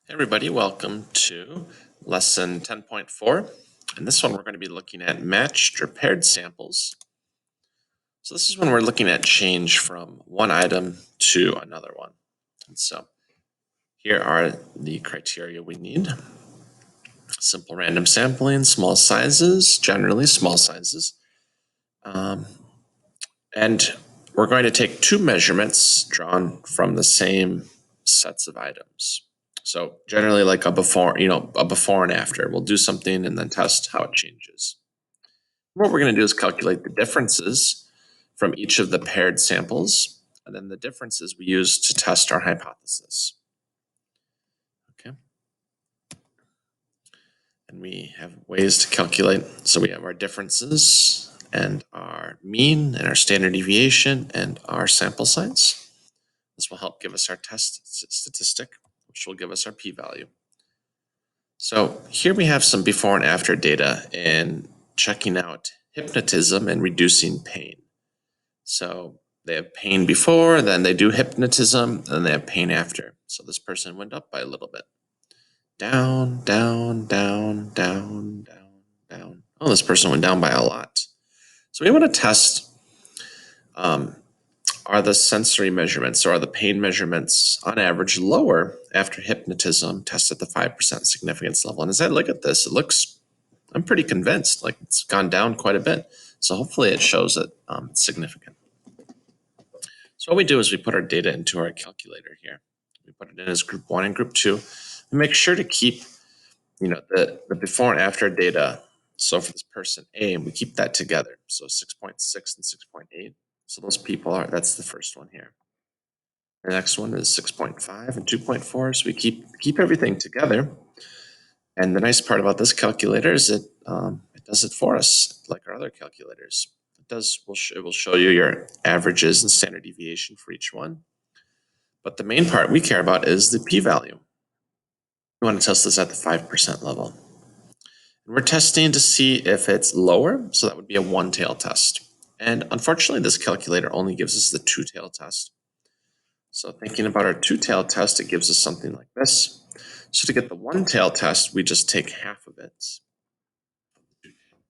Hey everybody, welcome to lesson 10.4. In this one, we're going to be looking at matched or paired samples. So this is when we're looking at change from one item to another one. And so here are the criteria we need. Simple random sampling, small sizes, generally small sizes. And we're going to take two measurements drawn from the same sets of items. So generally like a before and after. We'll do something and then test how it changes. What we're going to do is calculate the differences from each of the paired samples, and then the differences we use to test our hypothesis. Okay. And we have ways to calculate. So we have our differences and our mean and our standard deviation and our sample size. This will help give us our test statistic, which will give us our p-value. So here we have some before and after data in checking out hypnotism and reducing pain. So they have pain before, then they do hypnotism, and they have pain after. So this person went up by a little bit. Down, down, down, down, down, down. Oh, this person went down by a lot. So we want to test, are the sensory measurements or are the pain measurements on average lower after hypnotism test at the 5% significance level? And as I look at this, it looks, I'm pretty convinced, like it's gone down quite a bit. So hopefully it shows that it's significant. So what we do is we put our data into our calculator here. We put it in as group 1 and group 2. We make sure to keep, the before and after data. So for this person A, we keep that together. So 6.6 and 6.8. So those people that's the first one here. The next one is 6.5 and 2.4. So we keep everything together. And the nice part about this calculator is it does it for us, like our other calculators. It will show you your averages and standard deviation for each one. But the main part we care about is the p-value. We want to test this at the 5% level. And we're testing to see if it's lower, so that would be a one-tail test. And unfortunately, this calculator only gives us the two-tail test. So thinking about our two-tail test, it gives us something like this. So to get the one-tail test, we just take half of it.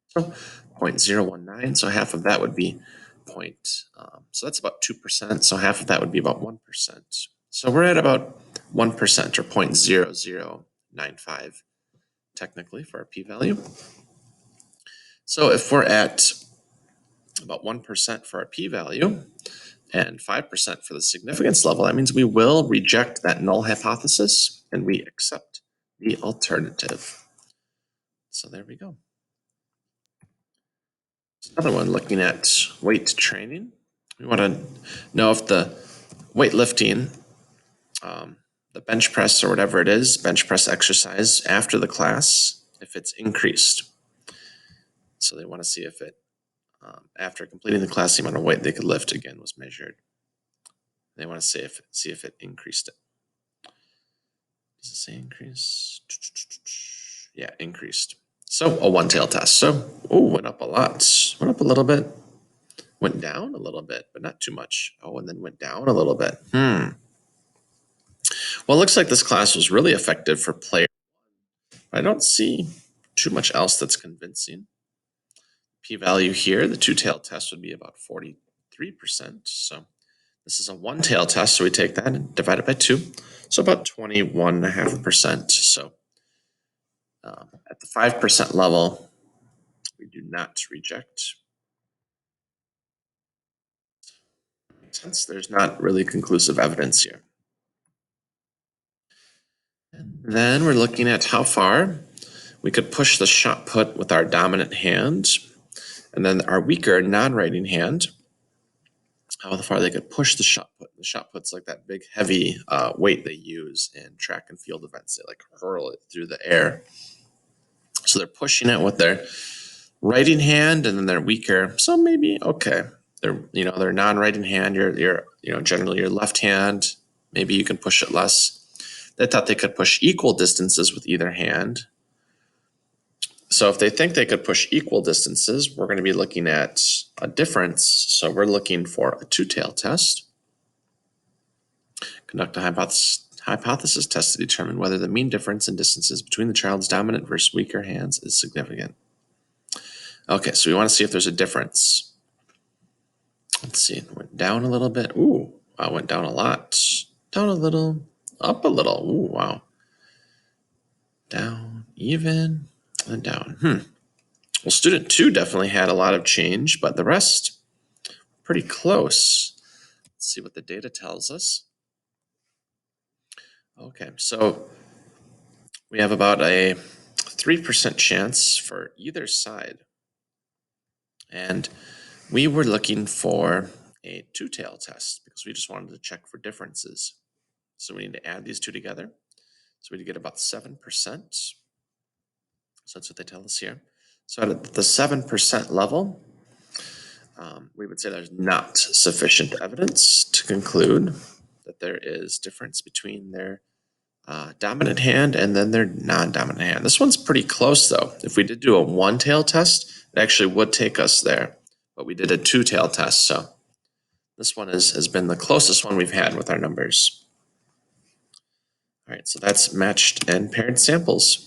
So 0.019, so half of that would be so that's about 2%, so half of that would be about 1%. So we're at about 1% or 0.0095 technically for our p-value. So if we're at about 1% for our p-value and 5% for the significance level, that means we will reject that null hypothesis and we accept the alternative. So there we go. Another one looking at weight training. We want to know if the weightlifting, the bench press or whatever it is, bench press exercise after the class, if it's increased. So they want to see if it, after completing the class, the amount of weight they could lift again was measured. They want to see if it increased it. Does it say increase? Yeah, increased. So a one-tail test. So, went up a lot. Went up a little bit. Went down a little bit, but not too much. Oh, and then went down a little bit. Well, it looks like this class was really effective for player. I don't see too much else that's convincing. P-value here, the two-tail test would be about 43%. So this is a one-tail test, so we take that and divide it by 2. So about 21.5%. So at the 5% level, we do not reject. Since there's not really conclusive evidence here. And then we're looking at how far we could push the shot put with our dominant hand, and then our weaker non-writing hand, how far they could push the shot put. The shot put's like that big, heavy weight they use in track and field events. They like hurl it through the air. So they're pushing it with their writing hand, and then they're weaker. So maybe okay, they're non-writing hand. You're generally your left hand. Maybe you can push it less. They thought they could push equal distances with either hand. So if they think they could push equal distances, we're going to be looking at a difference. So we're looking for a two-tail test. Conduct a hypothesis test to determine whether the mean difference in distances between the child's dominant versus weaker hands is significant. Okay, so we want to see if there's a difference. Let's see, it went down a little bit. Ooh, wow, went down a lot. Down a little, up a little. Ooh, wow. Down, even, and down. Well, student 2 definitely had a lot of change, but the rest, pretty close. Let's see what the data tells us. Okay, so we have about a 3% chance for either side. And we were looking for a two-tail test because we just wanted to check for differences. So we need to add these two together. So we get about 7%. So that's what they tell us here. So at the 7% level, we would say there's not sufficient evidence to conclude that there is difference between their dominant hand and then their non-dominant hand. This one's pretty close though. If we did do a one-tail test, it actually would take us there, but we did a two-tail test. So this one has been the closest one we've had with our numbers. All right, so that's matched and paired samples.